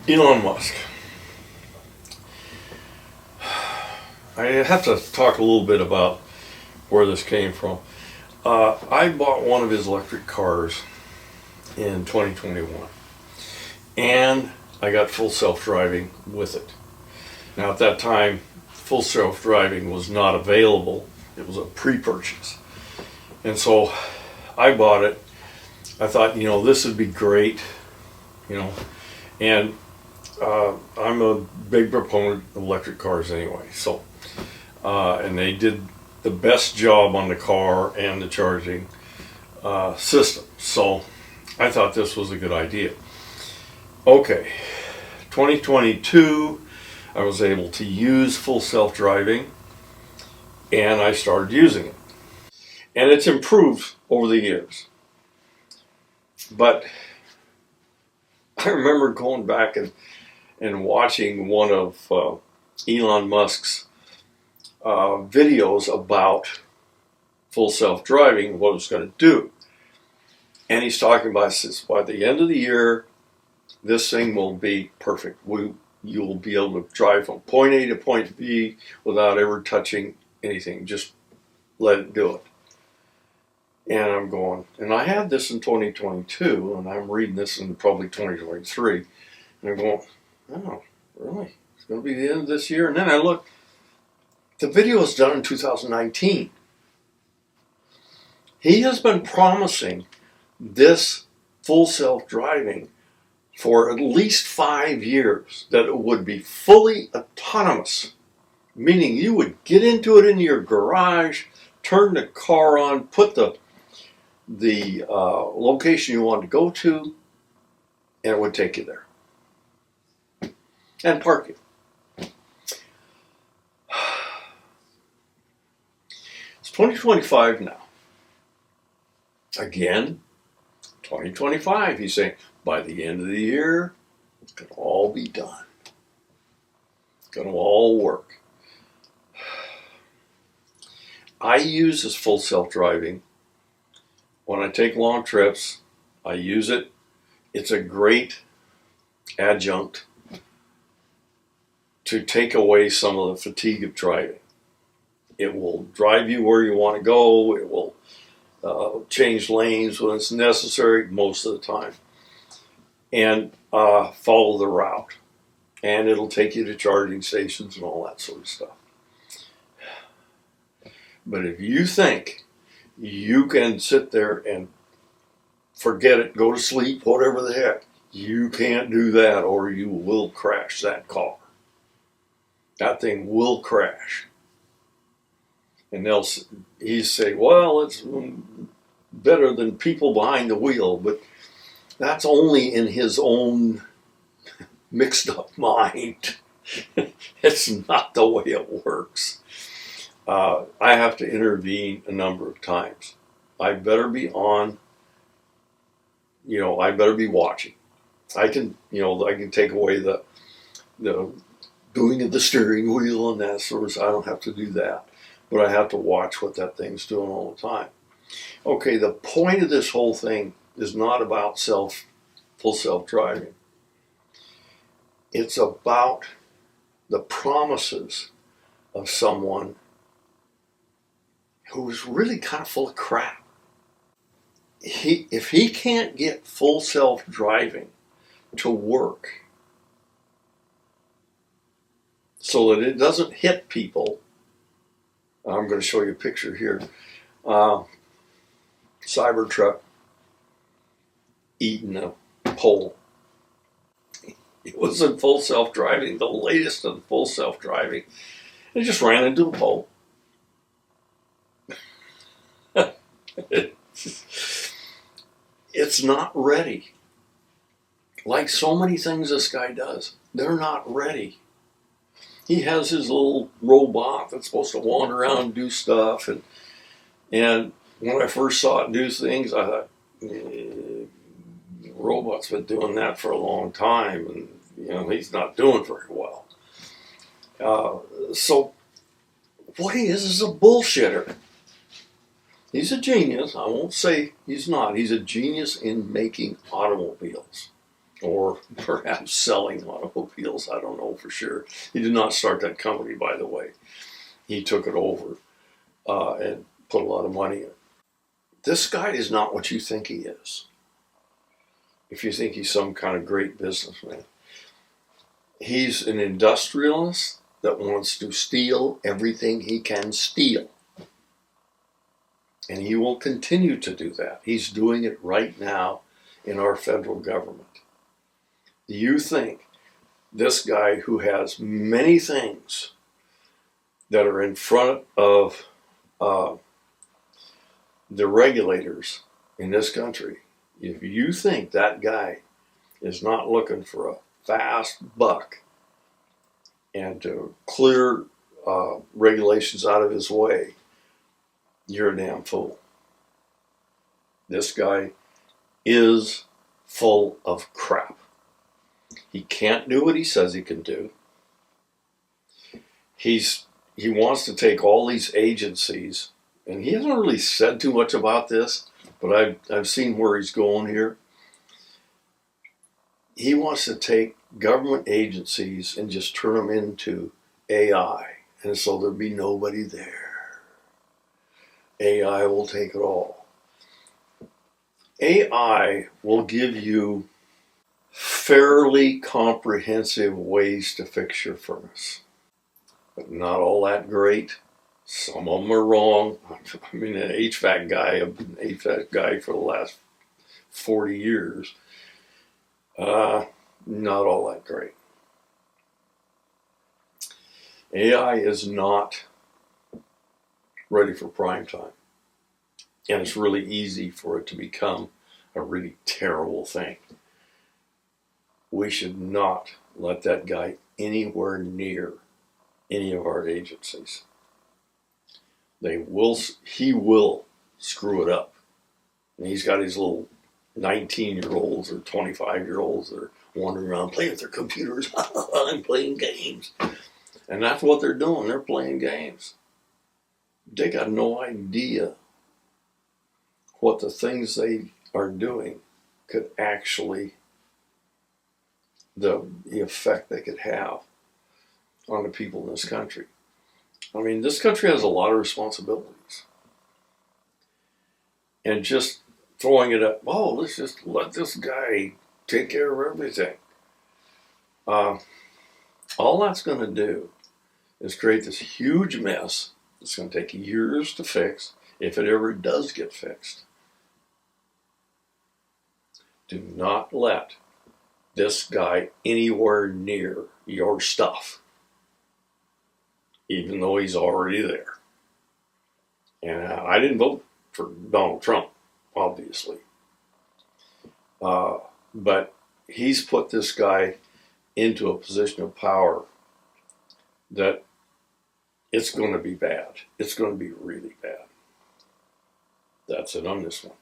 Elon Musk. I have to talk a little bit about where this came from. I bought one of his electric cars in 2021, and I got full self-driving with it. Now, at that time, full self-driving was not available. It was a pre-purchase. And so I bought it. I thought, this would be great, you know, and I'm a big proponent of electric cars anyway. So, and they did the best job on the car and the charging system. So I thought this was a good idea. Okay, 2022, I was able to use full self-driving, and I started using it. And it's improved over the years. But I remember going back and watching one of Elon Musk's videos about full self-driving, what it's going to do. And he's talking about, says, by the end of the year, this thing will be perfect. You'll be able to drive from point A to point B without ever touching anything. Just let it do it. And I'm going, and I had this in 2022, and I'm reading this in probably 2023. And I'm going, oh, really? It's going to be the end of this year? And then I look, the video was done in 2019. He has been promising this full self-driving for at least 5 years, that it would be fully autonomous, meaning you would get into it in your garage, turn the car on, put the location you want to go to, and it would take you there and park you. It's 2025 now. Again, 2025, he's saying, by the end of the year, it's going to all be done. It's going to all work. I use this full self-driving when I take long trips. I use it. It's a great adjunct to take away some of the fatigue of driving. It will drive you where you want to go. It will change lanes when it's necessary most of the time, and follow the route. And it'll take you to charging stations and all that sort of stuff. But if you think you can sit there and forget it, go to sleep, whatever the heck, you can't do that, or you will crash that car. That thing will crash. And he's saying, well, it's better than people behind the wheel, but that's only in his own mixed up mind. It's not the way it works. I have to intervene a number of times. I better be on, I better be watching. I can take away the doing of the steering wheel and that sort of stuff. I don't have to do that. But I have to watch what that thing's doing all the time. Okay, the point of this whole thing is not about full self-driving. It's about the promises of someone who is really kind of full of crap. If he can't get full self-driving to work so that it doesn't hit people, I'm going to show you a picture here. Cybertruck eating a pole. It was in full self-driving, the latest of the full self-driving. It just ran into a pole. It's not ready. Like so many things this guy does, they're not ready. He has his little robot that's supposed to wander around and do stuff. And when I first saw it do things, I thought, the robot's been doing that for a long time. And, he's not doing very well. So what he is a bullshitter. He's a genius. I won't say he's not. He's a genius in making automobiles. or perhaps selling automobiles. I don't know for sure. He did not start that company, by the way. He took it over and put a lot of money in it. This guy is not what you think he is. If you think he's some kind of great businessman, he's an industrialist that wants to steal everything he can steal. And he will continue to do that. He's doing it right now in our federal government. Do you think this guy, who has many things that are in front of the regulators in this country, if you think that guy is not looking for a fast buck and to clear regulations out of his way, you're a damn fool. This guy is full of crap. He can't do what he says he can do. He wants to take all these agencies, and he hasn't really said too much about this, but I've seen where he's going here. He wants to take government agencies and just turn them into AI, and so there'll be nobody there. AI will take it all. AI will give you fairly comprehensive ways to fix your furnace, but not all that great. Some of them are wrong. I mean, an HVAC guy, I've been an HVAC guy for the last 40 years. Not all that great. AI is not ready for prime time. And it's really easy for it to become a really terrible thing. We should not let that guy anywhere near any of our agencies. He will screw it up. And he's got his little 19-year-olds or 25-year-olds that are wandering around playing with their computers and playing games. And that's what they're doing. They're playing games. They got no idea what the things they are doing could actually, the effect they could have on the people in this country. I mean, this country has a lot of responsibilities. And just throwing it up, oh, let's just let this guy take care of everything. All that's going to do is create this huge mess. It's going to take years to fix, if it ever does get fixed. Do not let this guy anywhere near your stuff, even though he's already there. And I didn't vote for Donald Trump, obviously. But he's put this guy into a position of power that it's going to be bad. It's going to be really bad. That's it on this one.